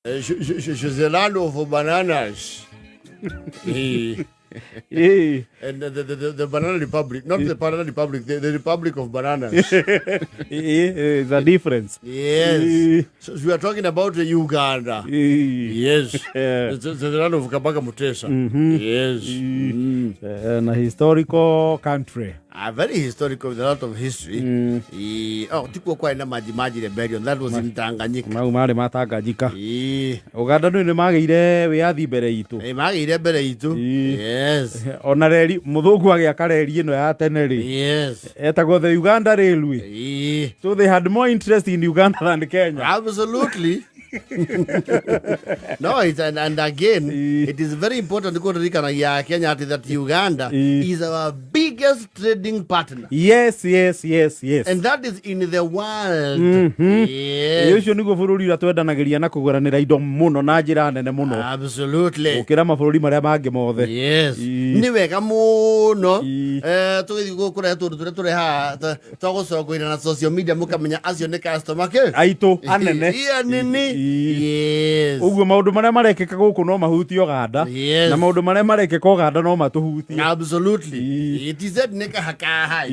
She's the land of bananas. And the Banana Republic, not the Banana Republic, the Republic of Bananas. It's a difference. Yes. So we are talking about Uganda. Yes. It's the land of Kabaka Mutesa. Yes. And a historical country. A very historical with a lot of history. Tiko kwa ina maji rebellion. That was in Tanganyika. Maumare matanganyika. Uganda ni magire wiathi mbere itu. Magire mbere itu. Yes. Ona reri muthungu agiaka reri ino ya tene ri. Yes. Etagwo the Uganda Railway. So they had more interest in Uganda than Kenya. Absolutely. No, and again, it is very important to go to Kenya that Uganda is our biggest trading partner. Yes. And that is in the world. Yes. Absolutely. Yes. Niweka muno. Tugithi kura turi ha tugusoko na social media mukamenya acio ni customer ke. Aito anene. Yes. Uguo maundu maria marekeka guku no mahuti Uganda. Na maundu maria marekeka Uganda no matuhuti. Absolutely. It is that neka hakahai.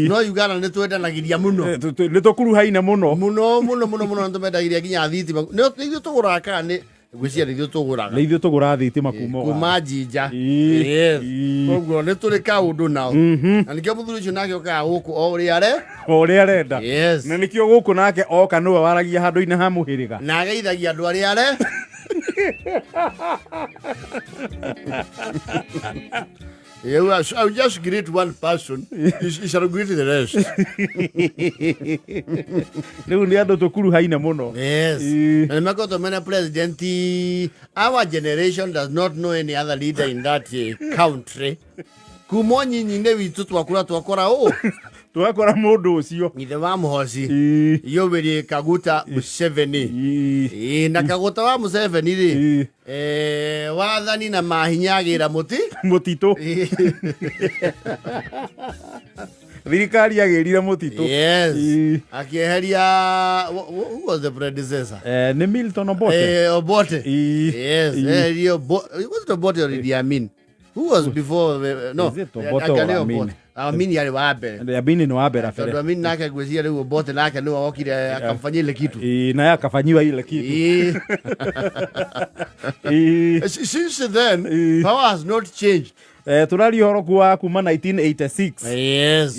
No Uganda ne twendanagiria muno. Ne tukuruhaina muno. Muno ntumendagĩria nginya thitima. No ithuĩ tũgũraga nĩ gwĩcia nĩ ithuĩ tũgũraga. Nĩ ithuĩ tũgũra thitima kuma Jinja. Yes. Koguo nĩ tũrĩ kaũndũ nao. Na nĩkĩo mũthuri ũcio nake okaga gũkũ o ũrĩa arenda. Yes. Na nĩkĩo gũkũ nake oka nĩwe waragia handũ-inĩ ha mũhĩrĩga. Na ageithagia andũ arĩa I'll just greet one person. You shall greet the rest. Yes. And Makoto Mena president, our generation does not know any other leader in that country. Kumoni nyine vitu twakora twakora mundu ucio ithe wa muhoci Yoweri Kaguta Museveni na Kaguta wa Museveni ri wathani na mahinyagira mutito thirikari agirire mutito. Yes. Akieheria who was the predecessor? Ni Milton Obote. Obote. Yes. Was it Obote or Idi Amin? Who was before? No. Is it Obote or Amin? Amin yale wabe. Ndio Amin ni wabe rafiki. Amin nake gwezia leo Obote nake ndio wakile akamfanyia ile kitu. Na akafanyiwa ile kitu. Since then, power has not changed. Turali horo kuwa kuma 1986. Yes.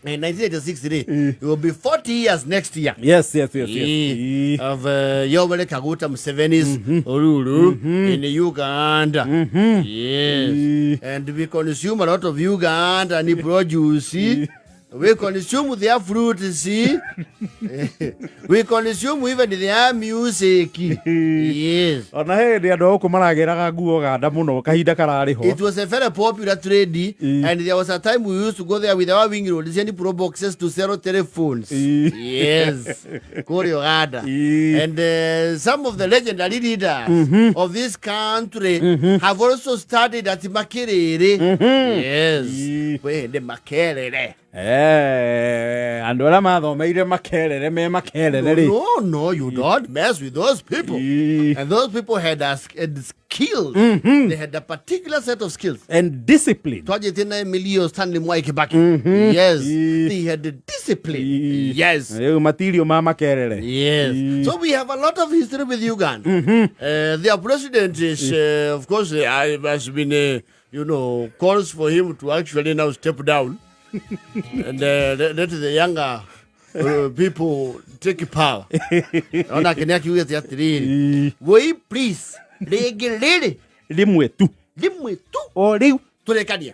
In 1986 today, it will be 40 years next year. Yes. Of Yoweri Kaguta Museveni's rule in Uganda. Yes. And we consume a lot of Uganda and produce. We consume their fruit, see? We consume even their music. Yes. It was a very popular trade, and there was a time we used to go there with our wing roads and pro boxes to sell telephones. Yes. Uganda. And some of the legendary leaders of this country have also studied at Makerere. Yes. Where the Makerere. And what am I made No, you don't mess with those people. And those people had skills. They had a particular set of skills and discipline. Yes, they had the discipline. Yes. Yes. So we have a lot of history with Uganda. Their president is, of course, has been, calls for him to actually now step down. And let the younger people take power. Ona connect you with that. We please regulate. Limwe tu. Oriu. Turekania.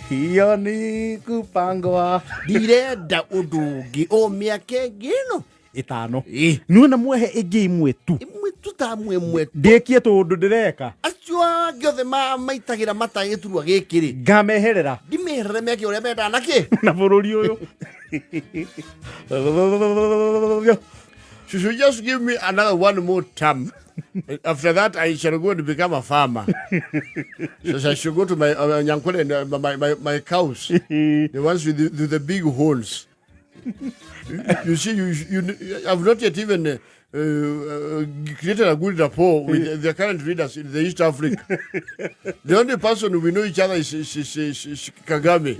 Hiyo ni kupangwa. Direda udugi o miake gino. Itano. Nuna mwehe ege imwe tu. Imwe tu ta mwe. Dekie tundu ndireka. Achwa giothe maitagira matagĩturwa gĩkĩrĩ. Ngameherera. Ndimeherere meke ũrĩa menda nake. Na bũrũri ũyũ. You should just give me another one more term. After that, I shall go and become a farmer. So I should go to my nyankole and my cows. The ones with the big horns. You see, I've not yet even created a good rapport with the current leaders in the East Africa. The only person we know each other is Kagame.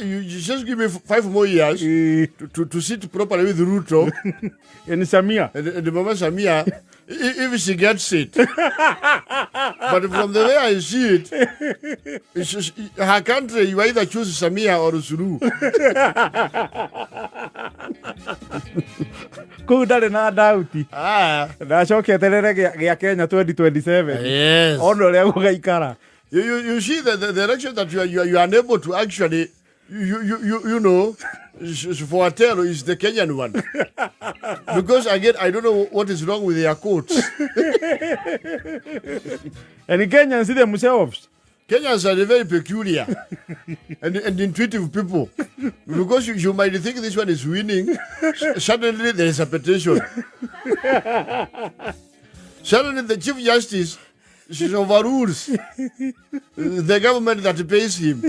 You just give me 5 more years to sit properly with Ruto and Samia. And the Mama Samia, if she gets it. But from the way I see it, her country, you either choose Samia or Sulu. Kudare na dauti. Na choke terere gya Kenya 2027. Yes. Ono leo gaikara. You see the election that you are unable to actually you know for a tell is the Kenyan one. Because again I don't know what is wrong with their courts. And the Kenyans see themselves. Kenyans are very peculiar and intuitive people. Because you might think this one is winning, suddenly there is a petition. Suddenly the Chief Justice overrules the government that pays him.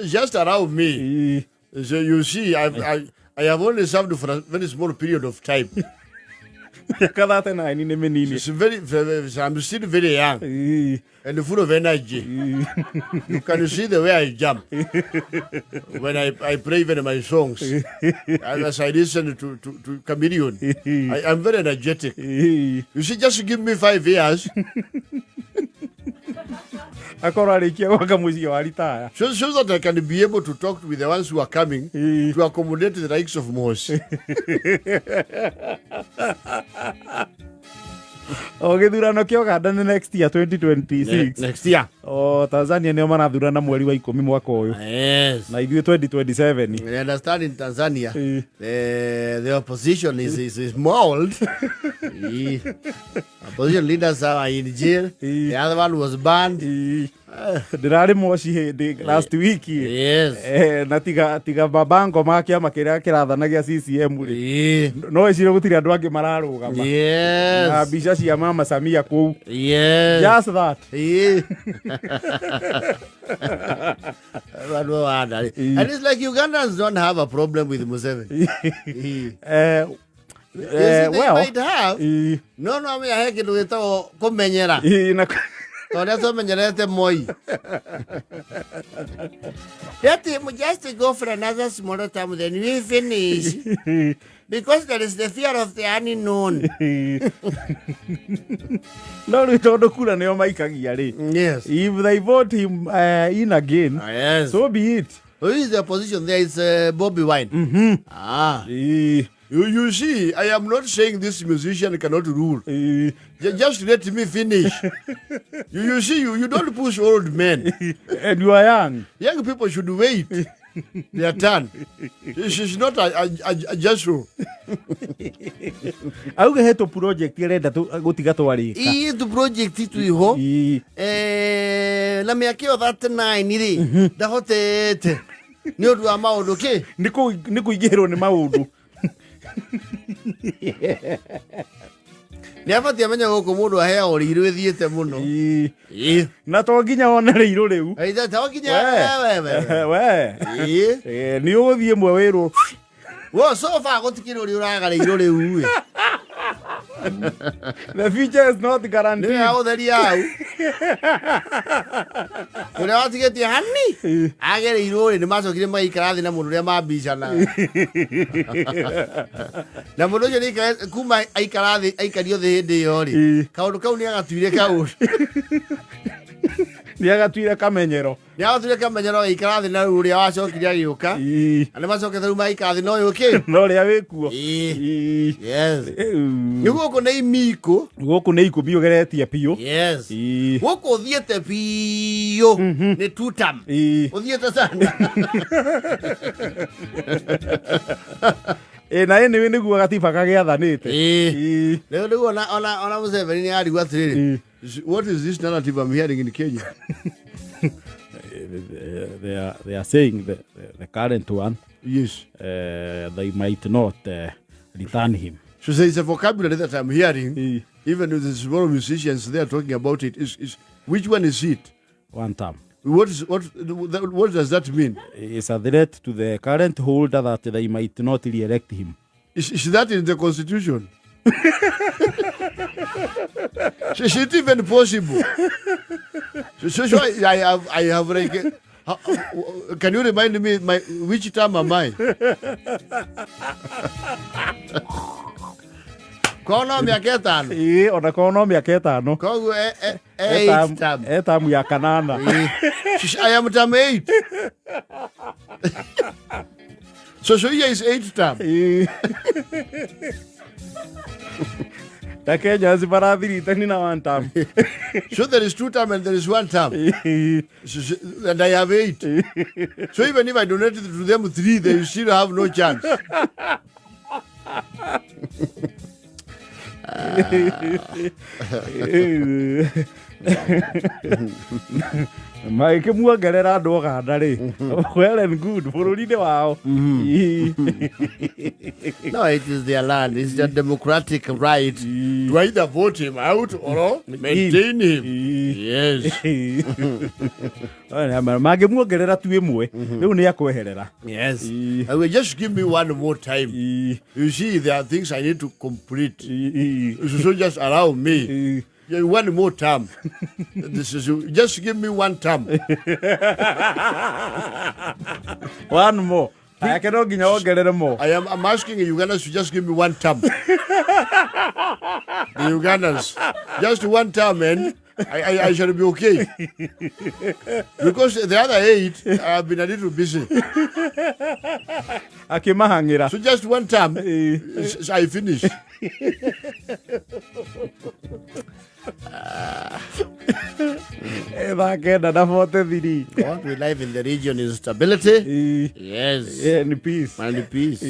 Just around me. So you see, I have only served for a very small period of time. It's I'm still very young and full of energy. You can see the way I jump when I play even my songs. As I listen to Chameleon, I'm very energetic. You see, just give me 5 years. So that I can be able to talk with the ones who are coming to accommodate the likes of Mos. Okay, Durano kio Uganda next year 2026. Next year. Oh, Tanzania ndio manathurana mweri wa 10 mwaka uyu. Yes. Na ithuĩ 2027. I understand in Tanzania the opposition is mauled. Opposition leaders are in jail. The other one was banned. Ndirari moshi hindi last week. Yes. Na tiga babango makia makiria kirathanagia CCM ri. No icire gutiri andu angi mararugama. Yes. Na bica cia mama Samia kuu. Yes. Just that. And it's like Ugandans don't have a problem with Museveni. They might have. No, I mean, I can do it all. Kumenyera. That's menyerete moi. Let him just go for another smaller time, then we finish. Because there is the fear of the unknown. No, we don't know neo maikagia ri. Yes. If they vote him in again, yes. So be it. Who is the opposition? There is Bobby Wine. You see, I am not saying this musician cannot rule. Just let me finish. You see, you don't push old men. And you are young. Young people should wait their turn. She's not a Jesu. Auge heto project irenda gutiga twarika. To project itu iho. Na miaka yo 39 ri. Ndahotete. Ni undu wa maundu ki? Ni kuigirwo ni maundu. Ni abati amenya guku mundu ahea oriru ethiete muno. Na to nginya onereirwo riu. Either to nginya we. Ni uguthie mwe wiru. Wo so far gutikiro ri uragareirwo riu. The future is not guaranteed. Ni agutheri au. Ura watigetie hani? Agereirwo ri ni macokire maikara thi na mundu ria mambicana. Na mundu ucio ni kuma aikara thi aikario thi hindi yo ri. Kaundu kau ni agatuire kau. Ni agatuire kamenyero. Ni agatuire kamenyero ikara thi na uria wacokire agiuka. Ani macokete ru maikara thi no yuki. No ria wikuo. Yes. Ni guku ni imiko. Guku ni ikubi ugeretie piu. Yes. Guku thiete piu. Ni tutam. Uthiete sana. Na ene niguo gatiba kagiathanite. Niguo ona Museveni ni arigwo atiriri. What is this narrative I'm hearing in Kenya? They are saying the current one. Yes. They might not return him. So there is a vocabulary that I'm hearing. Even with the small musicians, they are talking about it. Which one is it? One term. What does that mean? It's a threat to the current holder that they might not re-elect him. Is that in the constitution? Is it even possible? So I have like. Can you remind me which term am I? Kono miaka 5. Ona kono miaka 5. Kogu 8 term. Term ya kanana. I am term 8. So here is 8 term. The Kenya is barathiri na 1 term. So there is 2 term and there is 1 term. And I have 8. So even if I donate to them 3, they still have no chance. Maike muongerera andu Uganda ri. Well and good. Bururi-ini wao. No, it is their land. It's their democratic right to either vote him out or maintain him. Yes. Mage muongerera tu imwe. Riu ni akweherera. Yes. I will just give me one more time. You see, there are things I need to complete. So just allow me. One more term. Just give me 1 term. One more. I cannot get more. I'm asking the Ugandans to just give me 1 term. The Ugandans, just 1 term, and I shall be okay. Because the other 8, I have been a little busy. So just 1 term, I finish. What we live in the region is stability. Yes. And peace. And peace.